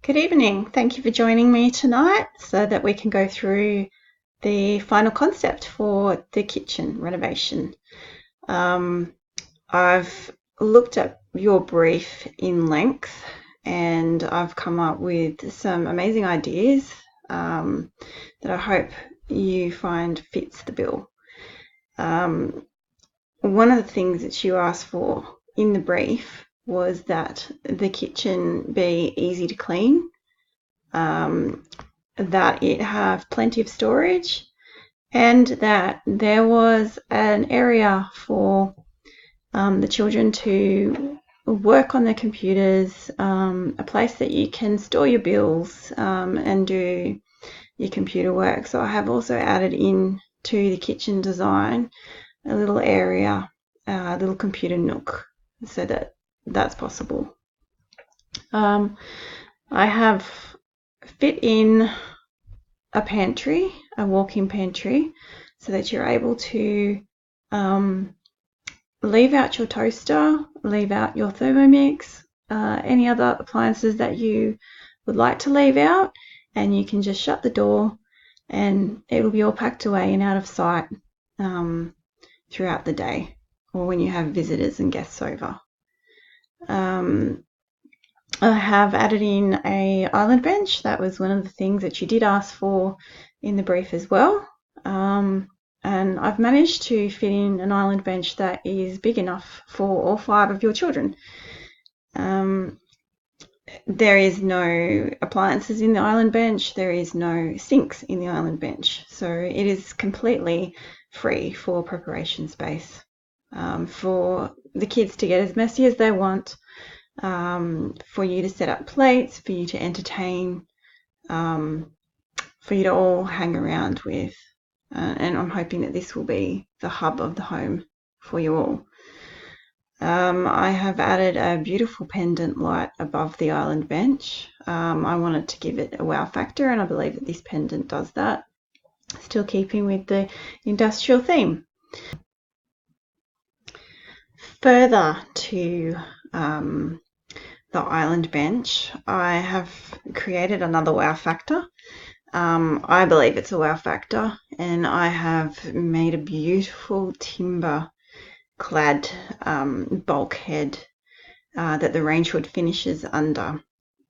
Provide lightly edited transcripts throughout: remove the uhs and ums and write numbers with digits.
Good evening. Thank you for joining me tonight so that we can go through the final concept for the kitchen renovation. I've looked at your brief in length and I've come up with some amazing ideas that I hope you find fits the bill. One of the things that you asked for in the brief was that the kitchen be easy to clean, that it have plenty of storage, and that there was an area for the children to work on their computers, a place that you can store your bills and do your computer work. So I have also added in to the kitchen design a little area, a little computer nook, so that that's possible. I have fit in a pantry, a walk-in pantry, so that you're able to leave out your toaster, leave out your Thermomix, any other appliances that you would like to leave out, and you can just shut the door and it will be all packed away and out of sight throughout the day or when you have visitors and guests over. I have added in an island bench. That was one of the things that you did ask for in the brief as well. And I've managed to fit in an island bench that is big enough for all 5 of your children. There is no appliances in the island bench. There is no sinks in the island bench. So it is completely free for preparation space for the kids to get as messy as they want, for you to set up plates, for you to entertain, for you to all hang around with. And I'm hoping that this will be the hub of the home for you all. I have added a beautiful pendant light above the island bench. I wanted to give it a wow factor, and I believe that this pendant does that, still keeping with the industrial theme. Further to the island bench, I have created another wow factor. I believe it's a wow factor, and I have made a beautiful timber clad bulkhead that the rangewood finishes under.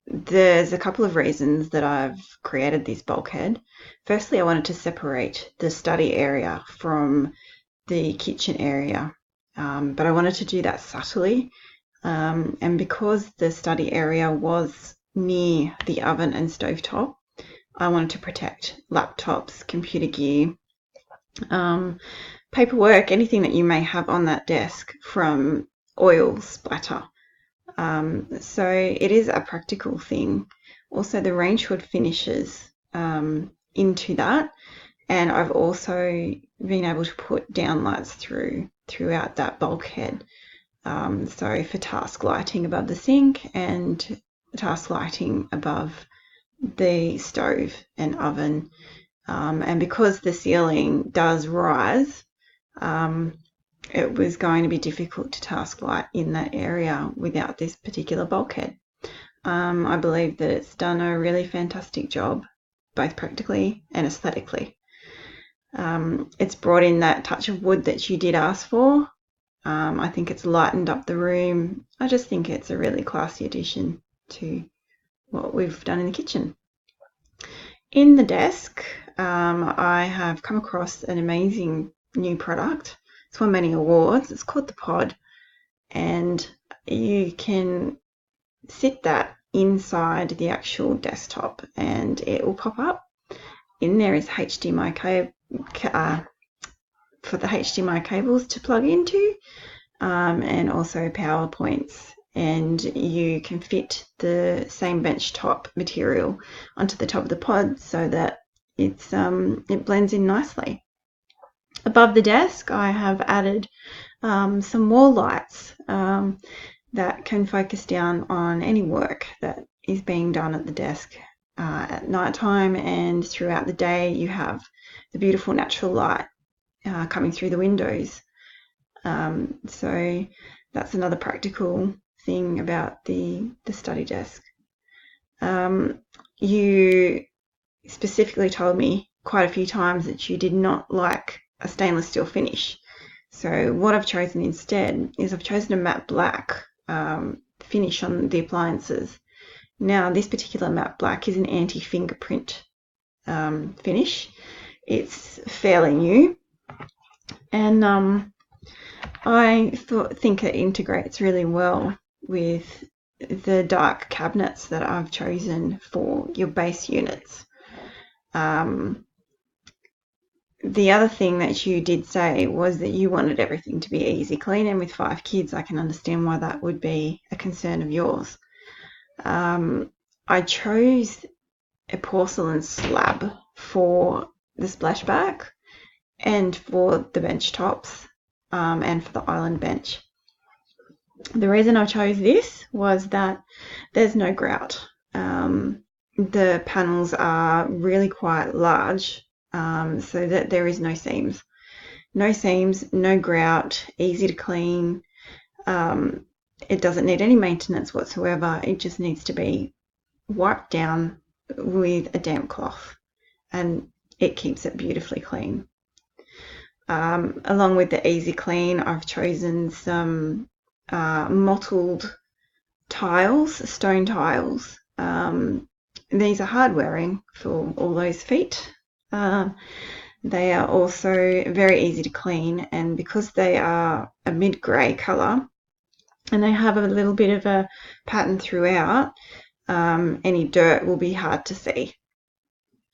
There's a couple of reasons that I've created this bulkhead. Firstly, I wanted to separate the study area from the kitchen area, but I wanted to do that subtly. And because the study area was near the oven and stovetop, I wanted to protect laptops, computer gear, paperwork, anything that you may have on that desk from oil splatter. So it is a practical thing. Also, the rangewood finishes into that, and I've also been able to put downlights throughout that bulkhead. So for task lighting above the sink and task lighting above the stove and oven. And because the ceiling does rise, it was going to be difficult to task light in that area without this particular bulkhead. I believe that it's done a really fantastic job, both practically and aesthetically. It's brought in that touch of wood that you did ask for. I think it's lightened up the room. I just think it's a really classy addition to what we've done in the kitchen. In the desk, I have come across an amazing new product. It's won many awards. It's called the Pod, and you can sit that inside the actual desktop and it will pop up. In there is HDMI cable for the HDMI cables to plug into, and also power points, and you can fit the same benchtop material onto the top of the pod so that it blends in nicely. Above the desk, I have added some wall lights that can focus down on any work that is being done at the desk at night time, and throughout the day you have the beautiful natural light coming through the windows. So that's another practical thing about the study desk. You specifically told me quite a few times that you did not like a stainless steel finish. So what I've chosen instead is I've chosen a matte black finish on the appliances. Now, this particular matte black is an anti-fingerprint finish. It's fairly new, and I think it integrates really well with the dark cabinets that I've chosen for your base units. The other thing that you did say was that you wanted everything to be easy clean, and with 5 kids, I can understand why that would be a concern of yours. I chose a porcelain slab for the splashback and for the bench tops and for the island bench. The reason I chose this was that there's no grout. The panels are really quite large, so that there is no seams. No seams, no grout, easy to clean. It doesn't need any maintenance whatsoever. It just needs to be wiped down with a damp cloth, and it keeps it beautifully clean. Along with the easy clean, I've chosen some mottled tiles, stone tiles. These are hard wearing for all those feet. They are also very easy to clean, and because they are a mid-grey colour and they have a little bit of a pattern throughout, any dirt will be hard to see.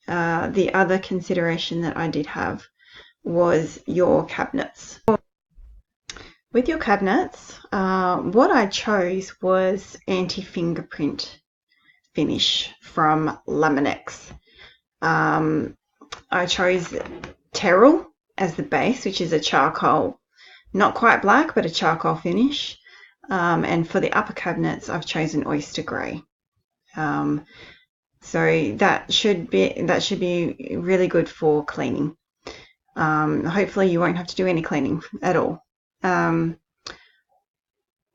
The other consideration that I did have was your cabinets. With your cabinets, what I chose was anti-fingerprint finish from Laminex. I chose Terrell as the base, which is a charcoal, not quite black, but a charcoal finish. And for the upper cabinets, I've chosen oyster grey. So that should be really good for cleaning. Hopefully you won't have to do any cleaning at all.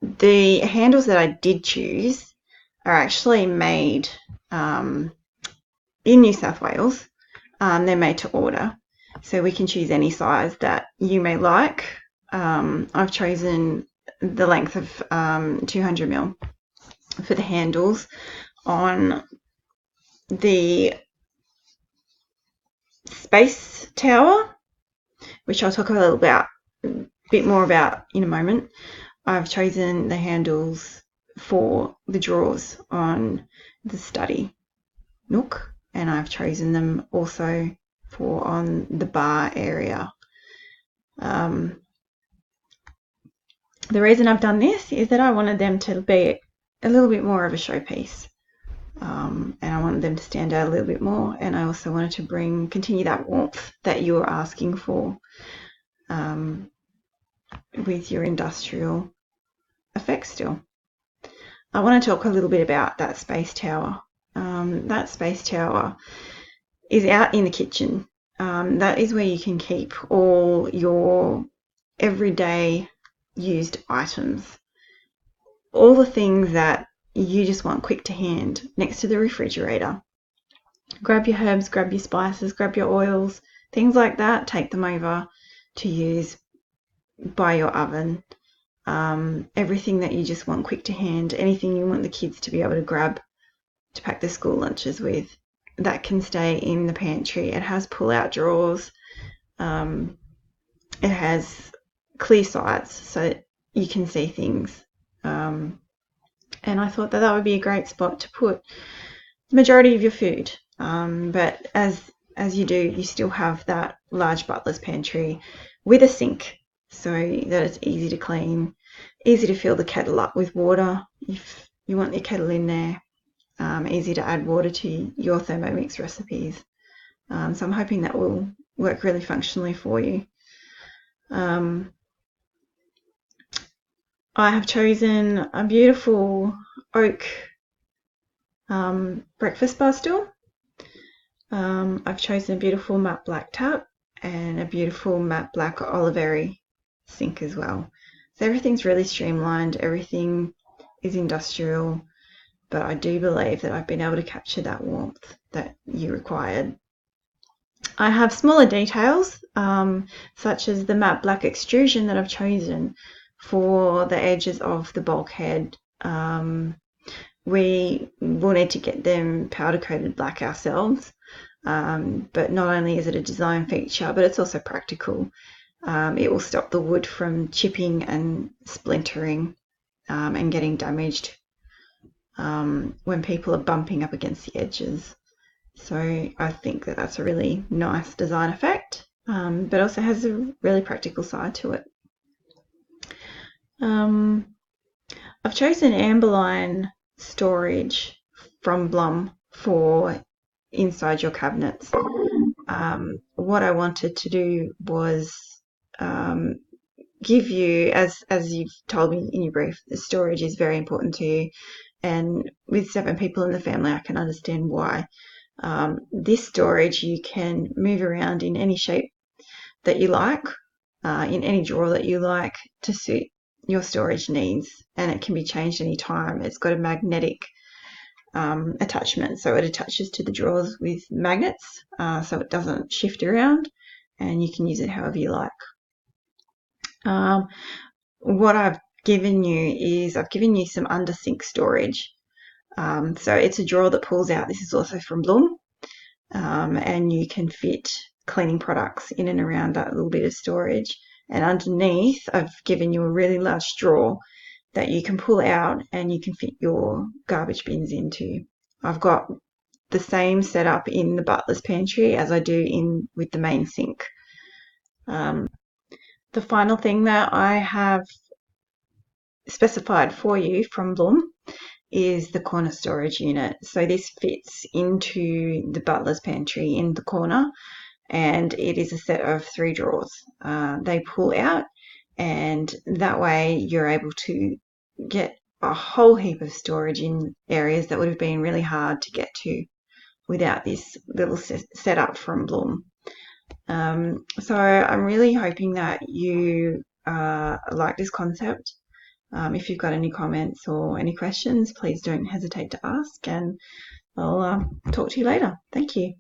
The handles that I did choose are actually made in New South Wales. They're made to order, so we can choose any size that you may like. I've chosen the length of 200mm for the handles. On the space tower, which I'll talk a bit more about in a moment, I've chosen the handles for the drawers on the study nook, and I've chosen them also for on the bar area. The reason I've done this is that I wanted them to be a little bit more of a showpiece, and I wanted them to stand out a little bit more, and I also wanted to continue that warmth that you were asking for with your industrial effects still. I want to talk a little bit about that space tower. That space tower is out in the kitchen. That is where you can keep all your everyday used items. All the things that you just want quick to hand next to the refrigerator. Grab your herbs, grab your spices, grab your oils, things like that. Take them over to use by your oven. Everything that you just want quick to hand, anything you want the kids to be able to grab to pack their school lunches with, that can stay in the pantry. It has pull-out drawers. It has clear sides so you can see things. And I thought that would be a great spot to put the majority of your food. But as you do, you still have that large butler's pantry with a sink so that it's easy to clean, easy to fill the kettle up with water if you want your kettle in there, easy to add water to your Thermomix recipes. So I'm hoping that will work really functionally for you. I have chosen a beautiful oak breakfast bar stool. I've chosen a beautiful matte black tap and a beautiful matte black oliveri sink as well. So everything's really streamlined, everything is industrial. but I do believe that I've been able to capture that warmth that you required. I have smaller details, such as the matte black extrusion that I've chosen for the edges of the bulkhead. We will need to get them powder coated black ourselves, but not only is it a design feature, but it's also practical. It will stop the wood from chipping and splintering and getting damaged when people are bumping up against the edges. So I think that that's a really nice design effect, but also has a really practical side to it. I've chosen amberline storage from Blum for inside your cabinets. What I wanted to do was give you, as you've told me in your brief, the storage is very important to you, and with 7 people in the family I can understand why. This storage you can move around in any shape that you like, in any drawer that you like, to suit your storage needs, and it can be changed any time. It's got a magnetic attachment, so it attaches to the drawers with magnets, so it doesn't shift around, and you can use it however you like. What I've given you is I've given you some under sink storage. So it's a drawer that pulls out. This is also from Bloom, and you can fit cleaning products in and around that little bit of storage. And underneath, I've given you a really large drawer that you can pull out and you can fit your garbage bins into. I've got the same setup in the butler's pantry as I do with the main sink. The final thing that I have specified for you from Bloom is the corner storage unit. So this fits into the butler's pantry in the corner, and it is a set of 3 drawers. They pull out, and that way you're able to get a whole heap of storage in areas that would have been really hard to get to without this little setup from Bloom. So I'm really hoping that you like this concept. If you've got any comments or any questions, please don't hesitate to ask, and I'll talk to you later. Thank you.